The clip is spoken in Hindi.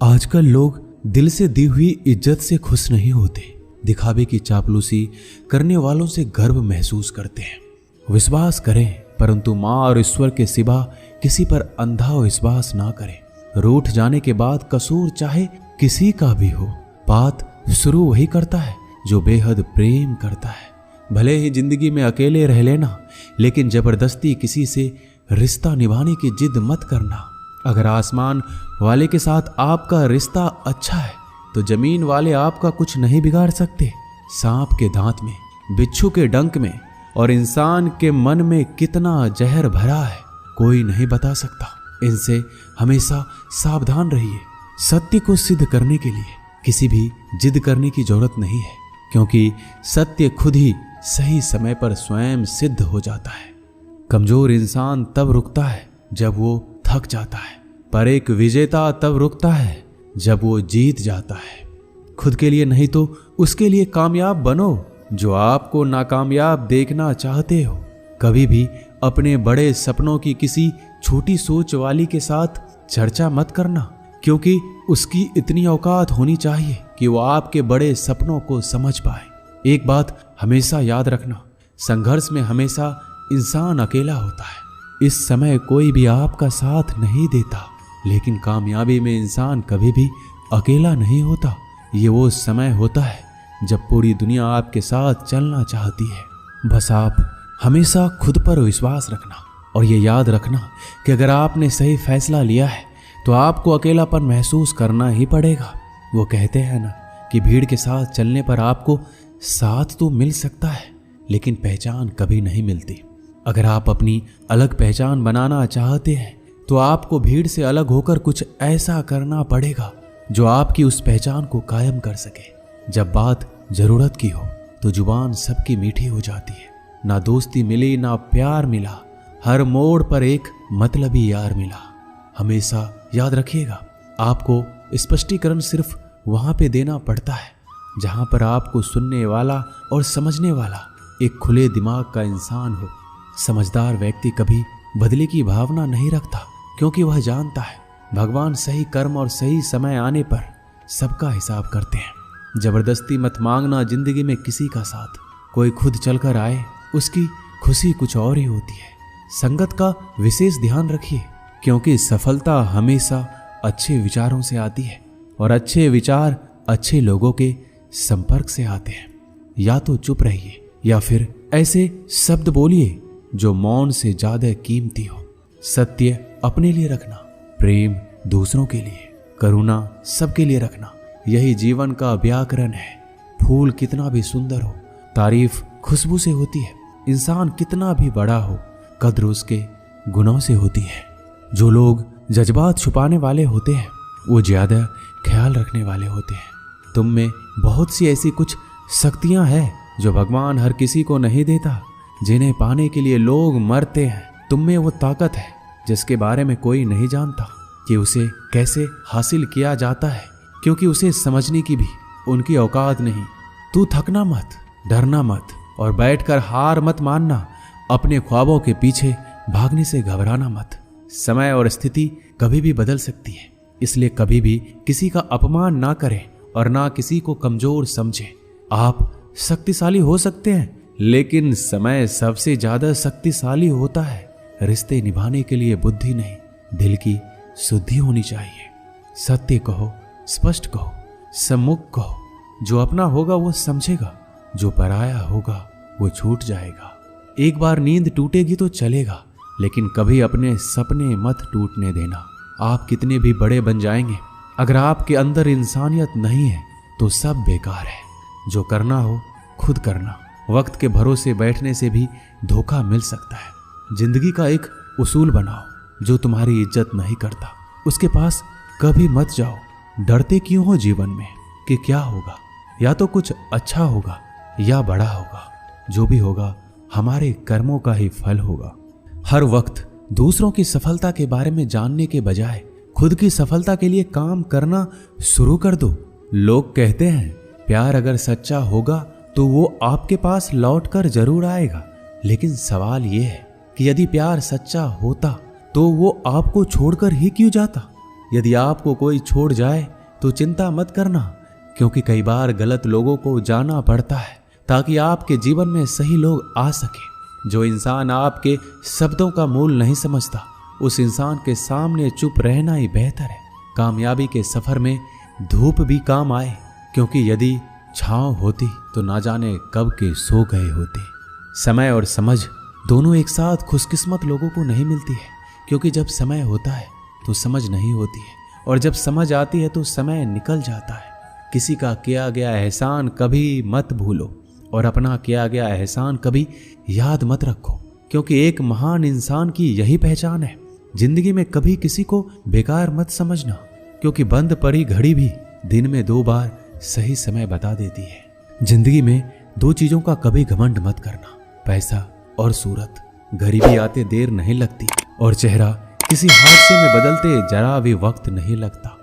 आजकल लोग दिल से दी हुई इज्जत से खुश नहीं होते, दिखावे की चापलूसी करने वालों से गर्व महसूस करते हैं। विश्वास करें, परंतु माँ और ईश्वर के सिवा किसी पर अंधा विश्वास ना करें। रूठ जाने के बाद कसूर चाहे किसी का भी हो, बात शुरू वही करता है जो बेहद प्रेम करता है। भले ही जिंदगी में अकेले रह लेना, लेकिन जबरदस्ती किसी से रिश्ता निभाने की जिद मत करना। अगर आसमान वाले के साथ आपका रिश्ता अच्छा है तो जमीन वाले आपका कुछ नहीं बिगाड़ सकते। सांप के दांत में, बिच्छू के डंक में और इंसान के मन में कितना जहर भरा है कोई नहीं बता सकता। इनसे हमेशा सावधान रहिए। सत्य को सिद्ध करने के लिए किसी भी जिद करने की जरूरत नहीं है, क्योंकि सत्य खुद ही सही समय पर स्वयं सिद्ध हो जाता है। कमजोर इंसान तब रुकता है जब वो थक जाता है, पर एक विजेता तब रुकता है जब वो जीत जाता है। खुद के लिए नहीं तो उसके लिए कामयाब बनो जो आपको नाकामयाब देखना चाहते हो। कभी भी अपने बड़े सपनों की किसी छोटी सोच वाली के साथ चर्चा मत करना, क्योंकि उसकी इतनी औकात होनी चाहिए कि वो आपके बड़े सपनों को समझ पाए। एक बात हमेशा याद रखना, संघर्ष में हमेशा इंसान अकेला होता है। इस समय कोई भी आपका साथ नहीं देता, लेकिन कामयाबी में इंसान कभी भी अकेला नहीं होता। ये वो समय होता है जब पूरी दुनिया आपके साथ चलना चाहती है। बस आप हमेशा खुद पर विश्वास रखना और ये याद रखना कि अगर आपने सही फैसला लिया है तो आपको अकेलापन महसूस करना ही पड़ेगा। वो कहते हैं ना कि भीड़ के साथ चलने पर आपको साथ तो मिल सकता है, लेकिन पहचान कभी नहीं मिलती। अगर आप अपनी अलग पहचान बनाना चाहते हैं तो आपको भीड़ से अलग होकर कुछ ऐसा करना पड़ेगा जो आपकी उस पहचान को कायम कर सके। जब बात जरूरत की हो तो जुबान सबकी मीठी हो जाती है। ना दोस्ती मिली ना प्यार मिला, हर मोड़ पर एक मतलबी यार मिला। हमेशा याद रखिएगा, आपको स्पष्टीकरण सिर्फ वहां पे देना पड़ता है जहां पर आपको सुनने वाला और समझने वाला एक खुले दिमाग का इंसान हो। समझदार व्यक्ति कभी बदले की भावना नहीं रखता, क्योंकि वह जानता है भगवान सही कर्म और सही समय आने पर सबका हिसाब करते हैं। जबरदस्ती मत मांगना जिंदगी में किसी का साथ। कोई खुद चलकर आए, उसकी खुशी कुछ और ही होती है। संगत का विशेष ध्यान रखिए, क्योंकि सफलता हमेशा अच्छे विचारों से आती है और अच्छे विचार अच्छे लोगों के संपर्क से आते हैं। या तो चुप रहिए या फिर ऐसे शब्द बोलिए जो मौन से ज्यादा कीमती हो। सत्य अपने लिए रखना, प्रेम दूसरों के लिए, करुणा सबके लिए रखना, यही जीवन का व्याकरण है। फूल कितना भी सुंदर हो, तारीफ खुशबू से होती है। इंसान कितना भी बड़ा हो, कद्र उसके गुणों से होती है। जो लोग जज्बात छुपाने वाले होते हैं वो ज्यादा ख्याल रखने वाले होते हैं। तुम में बहुत सी ऐसी कुछ शक्तियां हैं जो भगवान हर किसी को नहीं देता, जिन्हें पाने के लिए लोग मरते हैं। तुम में वो ताकत है जिसके बारे में कोई नहीं जानता कि उसे कैसे हासिल किया जाता है, क्योंकि उसे समझने की भी उनकी औकात नहीं। तू थकना मत, डरना मत और बैठकर हार मत मानना। अपने ख्वाबों के पीछे भागने से घबराना मत। समय और स्थिति कभी भी बदल सकती है, इसलिए कभी भी किसी का अपमान ना करें और ना किसी को कमजोर समझें। आप शक्तिशाली हो सकते हैं, लेकिन समय सबसे ज्यादा शक्तिशाली होता है। रिश्ते निभाने के लिए बुद्धि नहीं, दिल की शुद्धि होनी चाहिए। सत्य कहो, स्पष्ट कहो, सम्मुख कहो। जो अपना होगा वो समझेगा, जो पराया होगा वो छूट जाएगा। एक बार नींद टूटेगी तो चलेगा, लेकिन कभी अपने सपने मत टूटने देना। आप कितने भी बड़े बन जाएंगे, अगर आपके अंदर इंसानियत नहीं है तो सब बेकार है। जो करना हो खुद करना। वक्त के भरोसे बैठने से भी धोखा मिल सकता है। जिंदगी का एक उसूल बनाओ, जो तुम्हारी इज्जत नहीं करता उसके पास कभी मत जाओ। डरते क्यों हो जीवन में कि क्या होगा? या तो कुछ अच्छा होगा या बड़ा होगा। जो भी होगा हमारे कर्मों का ही फल होगा। हर वक्त दूसरों की सफलता के बारे में जानने के बजाय खुद की सफलता के लिए काम करना शुरू कर दो। लोग कहते हैं प्यार अगर सच्चा होगा तो वो आपके पास लौट कर जरूर आएगा, लेकिन सवाल ये है कि यदि प्यार सच्चा होता तो वो आपको छोड़कर ही क्यों जाता? यदि आपको कोई छोड़ जाए तो चिंता मत करना, क्योंकि कई बार गलत लोगों को जाना पड़ता है ताकि आपके जीवन में सही लोग आ सके। जो इंसान आपके शब्दों का मूल नहीं समझता, उस इंसान के सामने चुप रहना ही बेहतर है। कामयाबी के सफर में धूप भी काम आए, क्योंकि यदि छांव होती तो ना जाने कब के सो गए होते। समय और समझ दोनों एक साथ खुशकिस्मत लोगों को नहीं मिलती है, क्योंकि जब समय होता है तो समझ नहीं होती है, और जब समझ आती है तो समय निकल जाता है। किसी का किया गया एहसान कभी मत भूलो, और अपना किया गया एहसान कभी याद मत रखो, क्योंकि एक महान इंसान की यही पहचान है। जिंदगी में कभी किसी को बेकार मत समझना, क्योंकि बंद पड़ी घड़ी भी दिन में 2 बार सही समय बता देती है। जिंदगी में 2 चीजों का कभी घमंड मत करना, पैसा और सूरत। गरीबी आते देर नहीं लगती, और चेहरा किसी हादसे में बदलते जरा भी वक्त नहीं लगता।